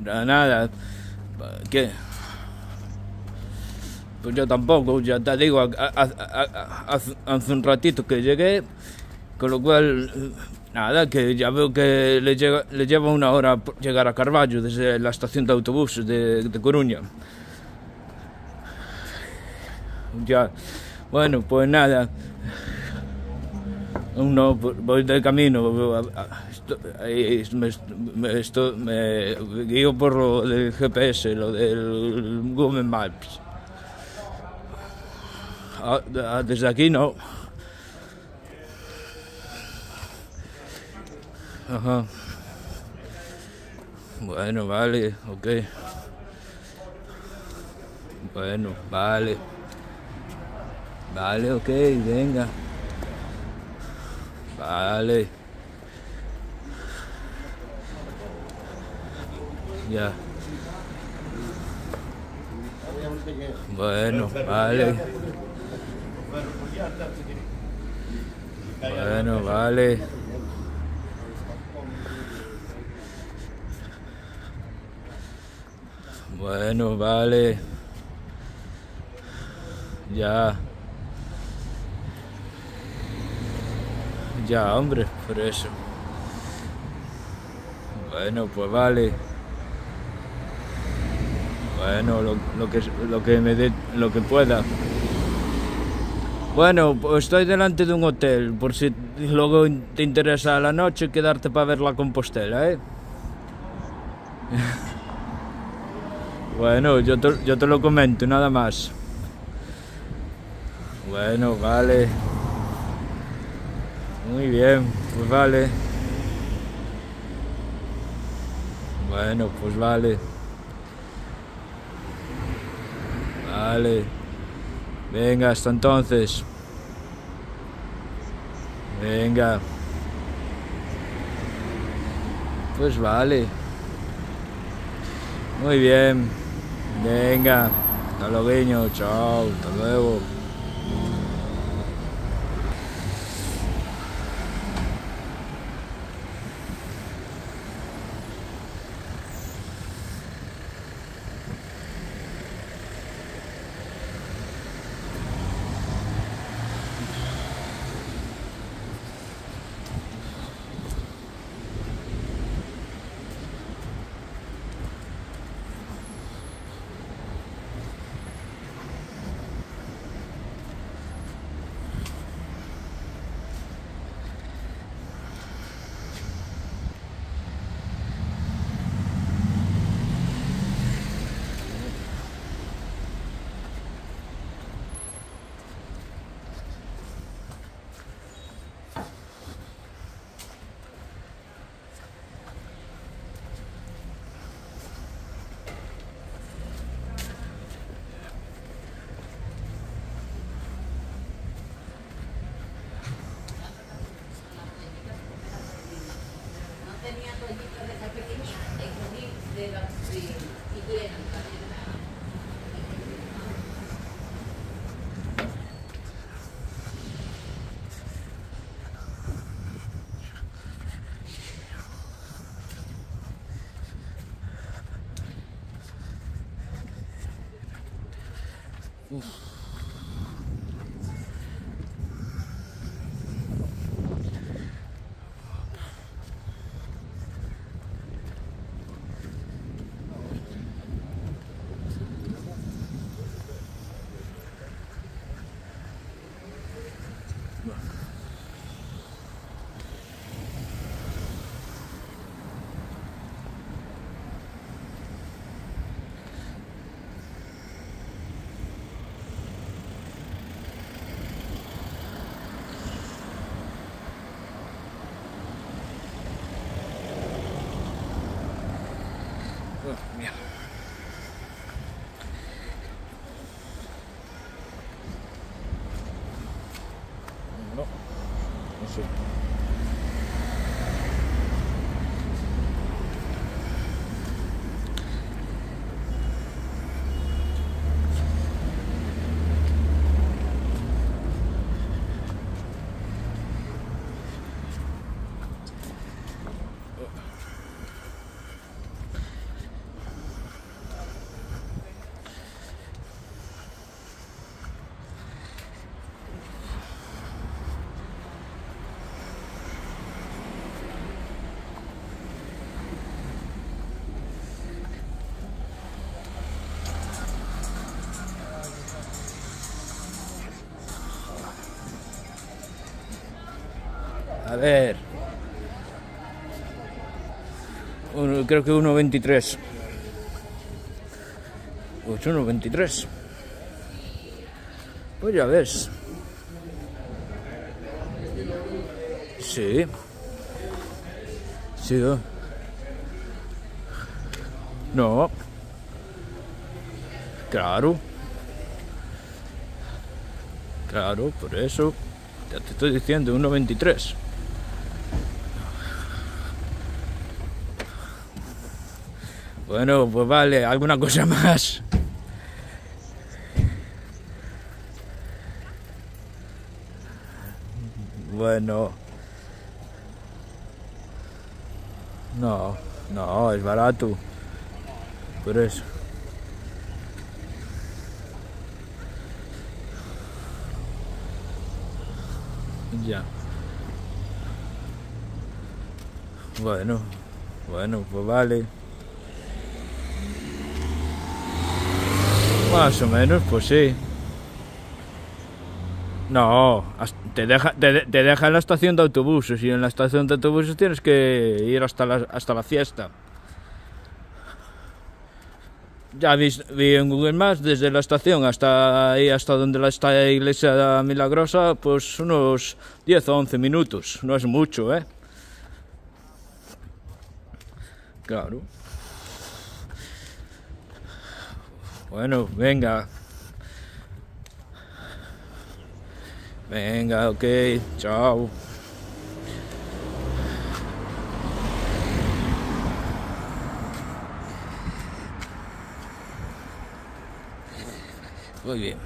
nada. ¿Qué? Pues yo tampoco, ya te digo, hace un ratito que llegué, con lo cual, nada, que ya veo que le lleva una hora llegar a Carballo desde la estación de autobuses de Coruña. Ya, bueno, pues nada, aún no, voy de camino, me guío por lo del GPS, lo del Google Maps. Desde aquí no. Ajá. Bueno, vale, ok. Bueno, vale. Vale, ok, venga. Vale. Ya. Bueno, vale. Bueno, vale. Bueno, vale. Ya. Ya, hombre, por eso. Bueno, pues vale. Bueno, lo que pueda. Bueno, pues estoy delante de un hotel, por si luego te interesa a la noche quedarte para ver la Compostela, ¿eh? Bueno, yo te lo comento, nada más. Bueno, vale. Muy bien, pues vale. Bueno, pues vale. Vale. Venga, hasta entonces. Venga. Pues vale. Muy bien. Venga. Hasta luego, chao, hasta luego. Mierda. No, no sé. A ver. Creo que 1,23. 1,23. Pues ya ves. Sí. Sí. No. Claro. Claro, por eso. Ya te estoy diciendo, 1,23. Bueno, pues vale, ¿alguna cosa más? Bueno. No, no, es barato. Por eso. Ya. Bueno, pues vale. Más o menos, pues sí. No, te deja en la estación de autobuses y en la estación de autobuses tienes que ir hasta la fiesta. Ya vi en Google Maps desde la estación hasta ahí, hasta donde está la iglesia milagrosa, pues unos 10 o 11 minutos. No es mucho, ¿eh? Claro. Bueno, venga. Venga, ok, chao. Muy bien.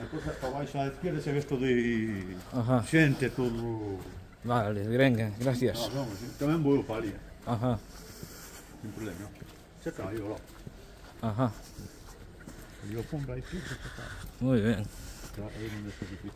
A cosa para baixo á izquierda se ves todo Ajá. xente, todo... Vale, venga, gracias. Non, tamén vou para ali, Ajá, sin problema. Se está aí, olá. ajá. E eu pongo aí, se está. Muy bien. Aí non é difícil.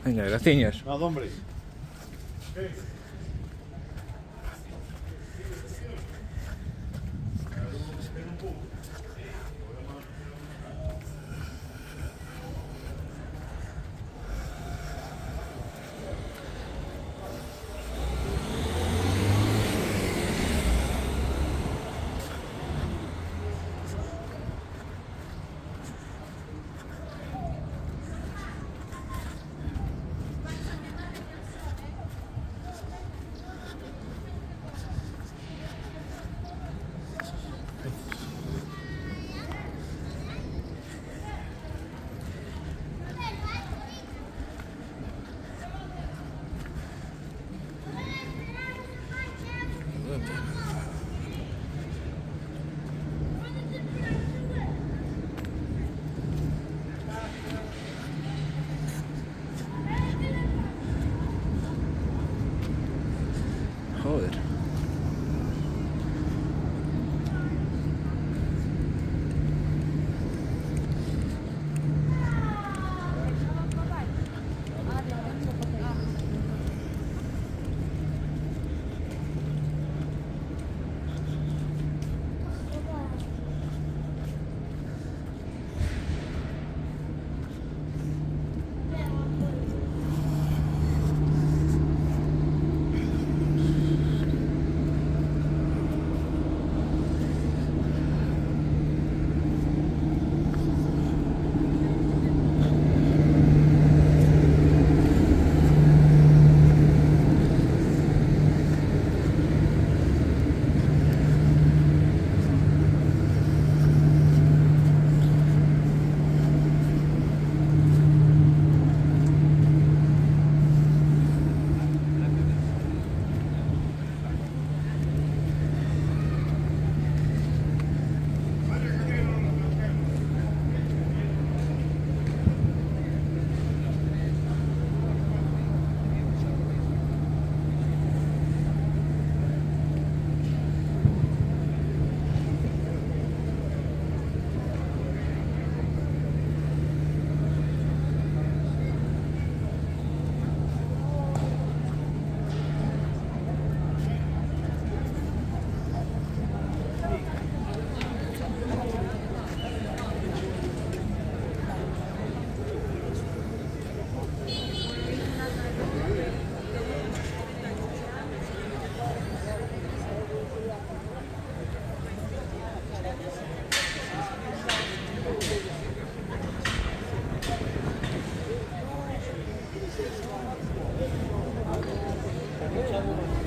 Venga, gracias. Nada, hombre. Joder. Vamos.